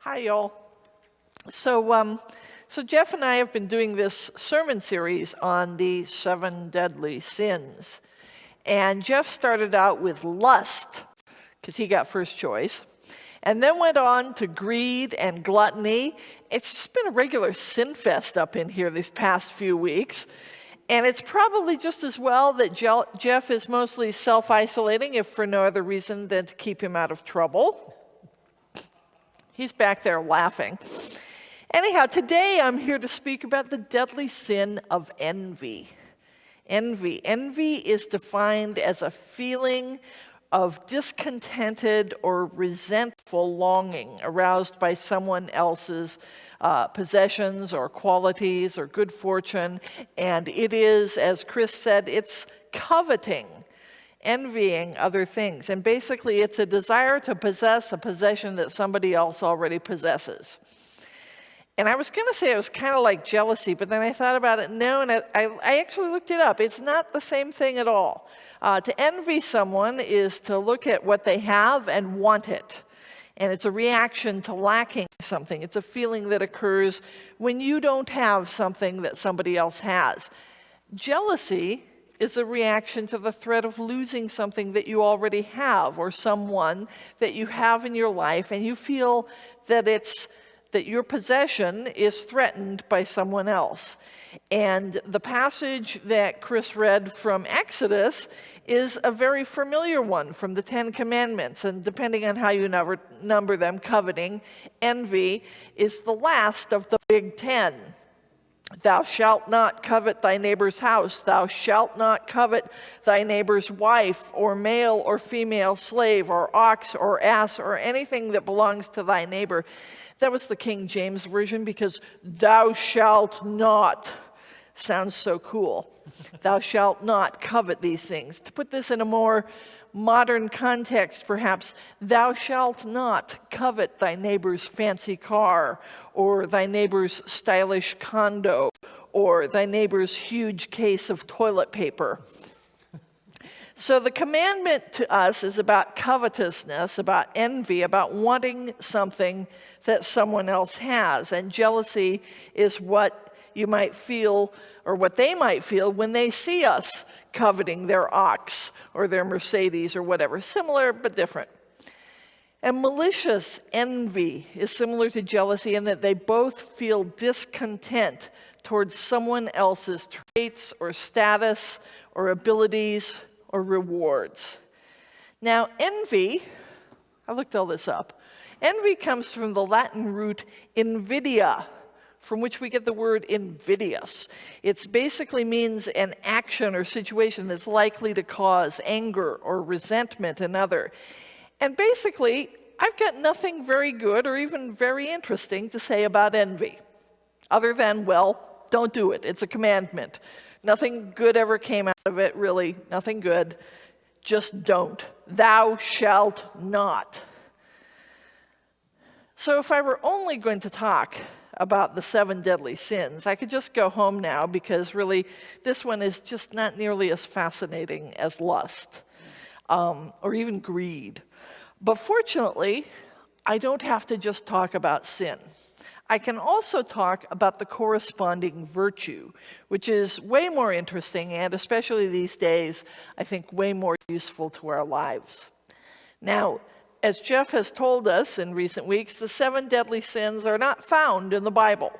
Hi, y'all. So Jeff and I have been doing this sermon series on the 7 deadly sins. And Jeff started out with lust, because he got first choice, and then went on to greed and gluttony. It's just been a regular sin fest up in here these past few weeks. And it's probably just as well that Jeff is mostly self-isolating, if for no other reason than to keep him out of trouble. He's back there laughing. Anyhow, today I'm here to speak about the deadly sin of envy. Envy. Envy is defined as a feeling of discontented or resentful longing aroused by someone else's possessions or qualities or good fortune. And it is, as Chris said, it's coveting, envying other things. And basically, it's a desire to possess a possession that somebody else already possesses. And I was going to say it was kind of like jealousy, but then I thought about it. No, and I actually looked it up. It's not the same thing at all. To envy someone is to look at what they have and want it. And it's a reaction to lacking something. It's a feeling that occurs when you don't have something that somebody else has. Jealousy is a reaction to the threat of losing something that you already have, or someone that you have in your life, and you feel that your possession is threatened by someone else. And the passage that Chris read from Exodus is a very familiar one from the 10 Commandments. And depending on how you number them, coveting, envy is the last of the big 10. Thou shalt not covet thy neighbor's house. Thou shalt not covet thy neighbor's wife, or male or female slave, or ox or ass, or anything that belongs to thy neighbor. That was the King James Version, because thou shalt not sounds so cool. Thou shalt not covet these things. To put this in a more modern context, perhaps, thou shalt not covet thy neighbor's fancy car, or thy neighbor's stylish condo, or thy neighbor's huge case of toilet paper. So the commandment to us is about covetousness, about envy, about wanting something that someone else has. And jealousy is what you might feel, or what they might feel when they see us coveting their ox or their Mercedes or whatever. Similar but different. And malicious envy is similar to jealousy in that they both feel discontent towards someone else's traits or status or abilities or rewards. Now, envy, I looked all this up. Envy comes from the Latin root invidia, from which we get the word invidious. It basically means an action or situation that's likely to cause anger or resentment in another. And basically, I've got nothing very good or even very interesting to say about envy, other than, well, don't do it. It's a commandment. Nothing good ever came out of it, really, nothing good. Just don't. Thou shalt not. So if I were only going to talk about the 7 deadly sins, I could just go home now, because really this one is just not nearly as fascinating as lust or even greed. But fortunately, I don't have to just talk about sin. I can also talk about the corresponding virtue, which is way more interesting and, especially these days, I think way more useful to our lives. Now, as Jeff has told us in recent weeks, the 7 deadly sins are not found in the Bible.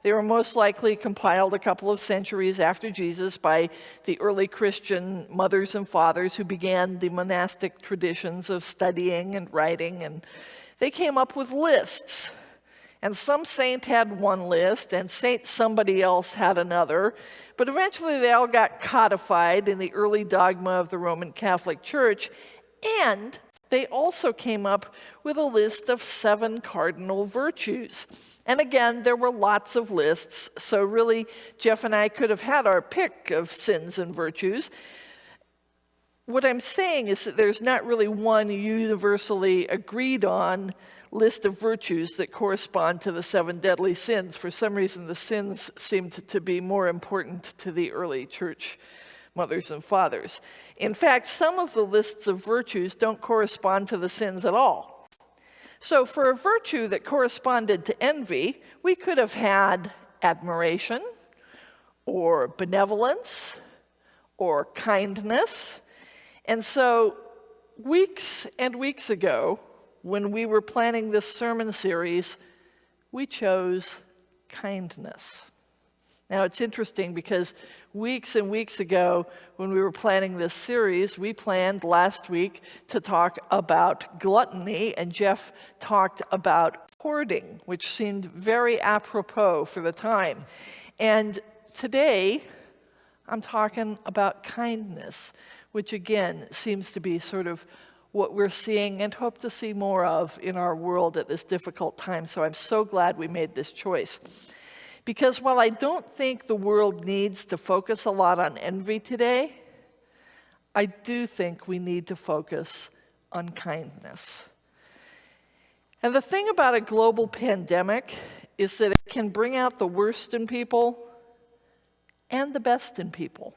They were most likely compiled a couple of centuries after Jesus by the early Christian mothers and fathers who began the monastic traditions of studying and writing, and they came up with lists. And some saint had one list, and saint somebody else had another. But eventually they all got codified in the early dogma of the Roman Catholic Church, and they also came up with a list of 7 cardinal virtues. And again, there were lots of lists, so really Jeff and I could have had our pick of sins and virtues. What I'm saying is that there's not really one universally agreed on list of virtues that correspond to the 7 deadly sins. For some reason, the sins seemed to be more important to the early church mothers and fathers. In fact, some of the lists of virtues don't correspond to the sins at all. So for a virtue that corresponded to envy, we could have had admiration, or benevolence, or kindness. And so weeks and weeks ago, when we were planning this sermon series, we chose kindness. Now, it's interesting because weeks and weeks ago, when we were planning this series, we planned last week to talk about gluttony, and Jeff talked about hoarding, which seemed very apropos for the time. And today, I'm talking about kindness, which again seems to be sort of what we're seeing and hope to see more of in our world at this difficult time. So I'm so glad we made this choice. Because while I don't think the world needs to focus a lot on envy today, I do think we need to focus on kindness. And the thing about a global pandemic is that it can bring out the worst in people and the best in people.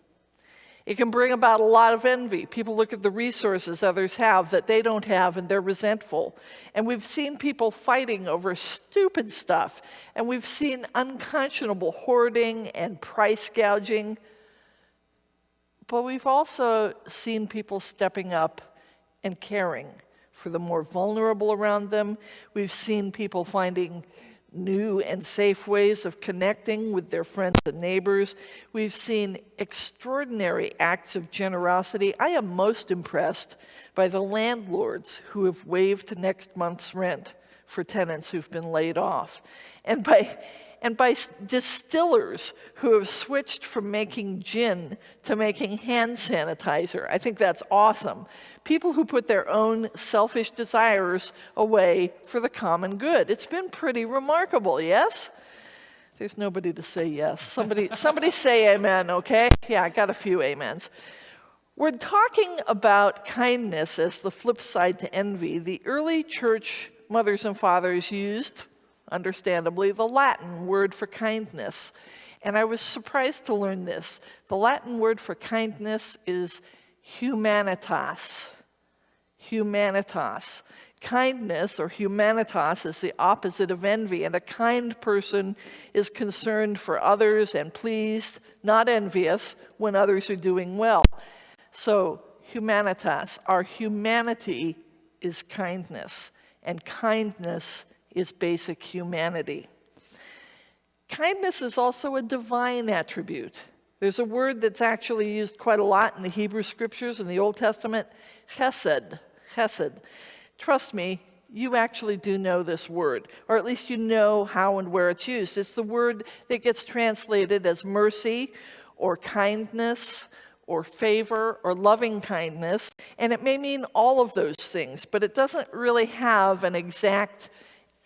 It can bring about a lot of envy. People look at the resources others have that they don't have, and they're resentful. And we've seen people fighting over stupid stuff. And we've seen unconscionable hoarding and price gouging. But we've also seen people stepping up and caring for the more vulnerable around them. We've seen people finding new and safe ways of connecting with their friends and neighbors. We've seen extraordinary acts of generosity. I am most impressed by the landlords who have waived next month's rent for tenants who've been laid off, and by distillers who have switched from making gin to making hand sanitizer. I think that's awesome. People who put their own selfish desires away for the common good. It's been pretty remarkable, yes? There's nobody to say yes. Somebody say amen, okay? Yeah, I got a few amens. We're talking about kindness as the flip side to envy. The early church mothers and fathers used, understandably, the Latin word for kindness. And I was surprised to learn this. The Latin word for kindness is humanitas. Humanitas. Kindness, or humanitas, is the opposite of envy, and a kind person is concerned for others and pleased, not envious, when others are doing well. So, humanitas, our humanity is kindness, and kindness is basic humanity. Kindness is also a divine attribute. There's a word that's actually used quite a lot in the Hebrew scriptures in the Old Testament, chesed. Chesed. Trust me, you actually do know this word, or at least you know how and where it's used. It's the word that gets translated as mercy, or kindness, or favor, or loving kindness, and it may mean all of those things, but it doesn't really have an exact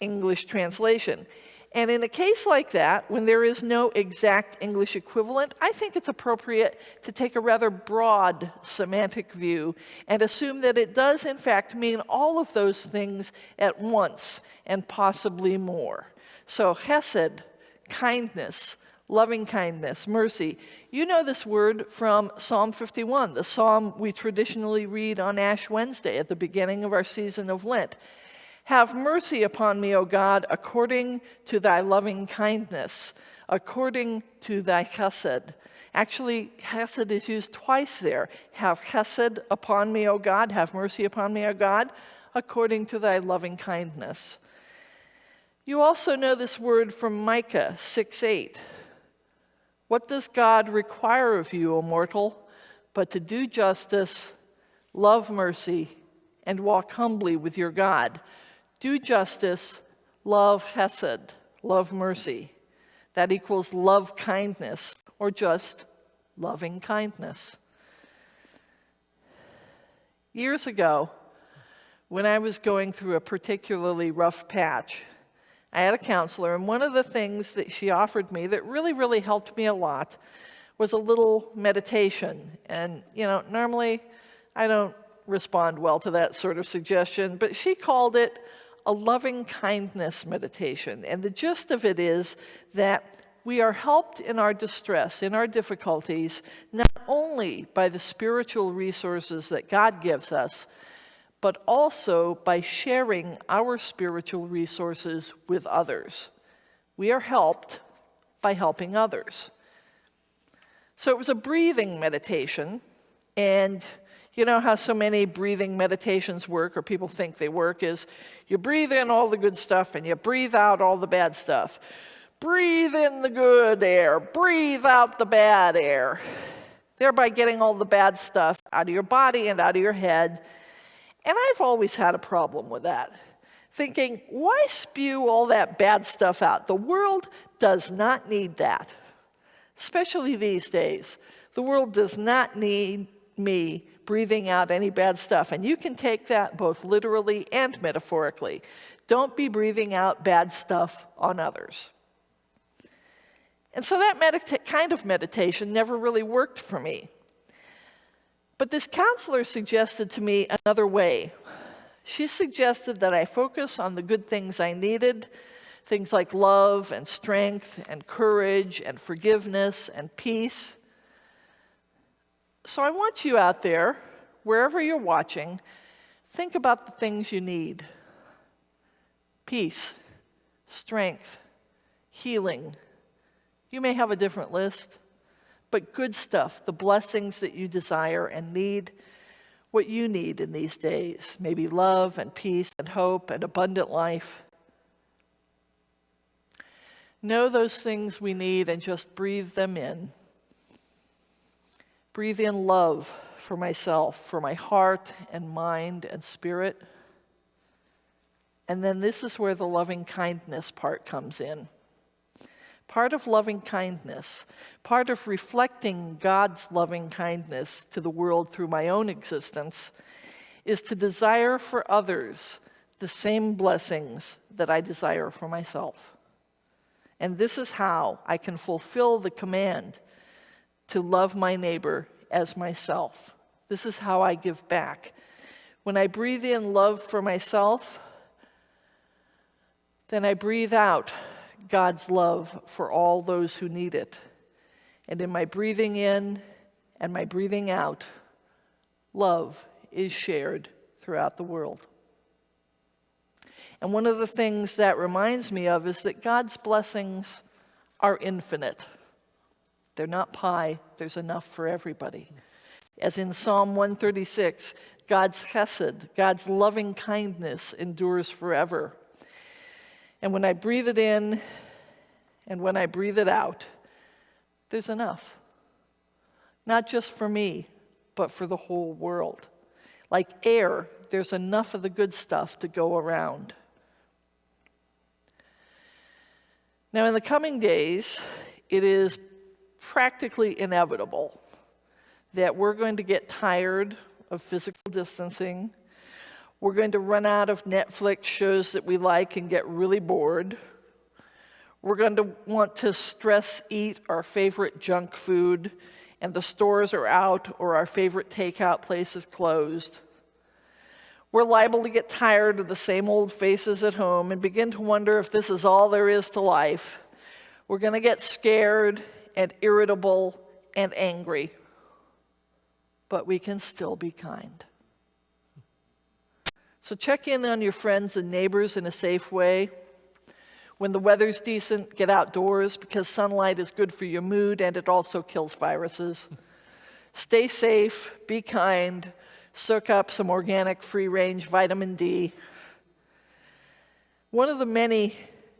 English translation. And in a case like that, when there is no exact English equivalent, I think it's appropriate to take a rather broad semantic view and assume that it does, in fact, mean all of those things at once, and possibly more. So chesed, kindness, loving kindness, mercy. You know this word from Psalm 51, the psalm we traditionally read on Ash Wednesday at the beginning of our season of Lent. Have mercy upon me, O God, according to thy loving kindness, according to thy chesed. Actually, chesed is used twice there. Have chesed upon me, O God, have mercy upon me, O God, according to thy loving kindness. You also know this word from Micah 6:8. What does God require of you, O mortal, but to do justice, love mercy, and walk humbly with your God? Do justice, love chesed, love mercy. That equals love kindness, or just loving kindness. Years ago, when I was going through a particularly rough patch, I had a counselor, and one of the things that she offered me that really, really helped me a lot was a little meditation. And, normally I don't respond well to that sort of suggestion, but she called it a loving kindness meditation. And the gist of it is that we are helped in our distress, in our difficulties, not only by the spiritual resources that God gives us, but also by sharing our spiritual resources with others. We are helped by helping others. So it was a breathing meditation, and you know how so many breathing meditations work, or people think they work, is you breathe in all the good stuff and you breathe out all the bad stuff. Breathe in the good air, breathe out the bad air, thereby getting all the bad stuff out of your body and out of your head. And I've always had a problem with that, thinking, why spew all that bad stuff out? The world does not need that, especially these days. The world does not need me breathing out any bad stuff. And you can take that both literally and metaphorically. Don't be breathing out bad stuff on others. And so that kind of meditation never really worked for me. But this counselor suggested to me another way. She suggested that I focus on the good things I needed, things like love and strength and courage and forgiveness and peace. So I want you out there, wherever you're watching, think about the things you need. Peace, strength, healing. You may have a different list, but good stuff, the blessings that you desire and need, what you need in these days. Maybe love and peace and hope and abundant life. Know those things we need and just breathe them in. Breathe in love for myself, for my heart and mind and spirit. And then this is where the loving kindness part comes in. Part of loving kindness, part of reflecting God's loving kindness to the world through my own existence, is to desire for others the same blessings that I desire for myself. And this is how I can fulfill the command to love my neighbor as myself. This is how I give back. When I breathe in love for myself, then I breathe out God's love for all those who need it. And in my breathing in and my breathing out, love is shared throughout the world. And one of the things that reminds me of is that God's blessings are infinite. They're not pie, there's enough for everybody. As in Psalm 136, God's chesed, God's loving kindness endures forever. And when I breathe it in and when I breathe it out, there's enough. Not just for me, but for the whole world. Like air, there's enough of the good stuff to go around. Now, in the coming days, it is practically inevitable that we're going to get tired of physical distancing. We're going to run out of Netflix shows that we like and get really bored. We're going to want to stress eat our favorite junk food, and the stores are out or our favorite takeout place is closed. We're liable to get tired of the same old faces at home and begin to wonder if this is all there is to life. We're going to get scared and irritable and angry, but we can still be kind. So check in on your friends and neighbors in a safe way. When the weather's decent, get outdoors because sunlight is good for your mood and it also kills viruses. Stay safe, be kind, soak up some organic free-range vitamin D. One of the many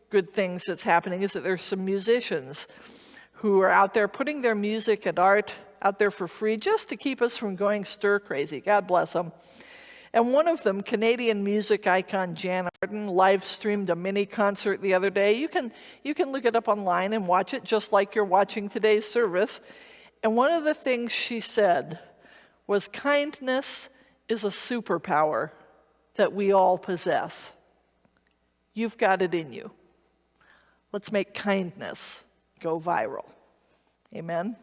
good things that's happening is that there's some musicians who are out there putting their music and art out there for free just to keep us from going stir crazy. God bless them. And one of them, Canadian music icon Jan Arden, live streamed a mini concert the other day. You can look it up online and watch it just like you're watching today's service. And one of the things she said was kindness is a superpower that we all possess. You've got it in you. Let's make kindness go viral. Amen?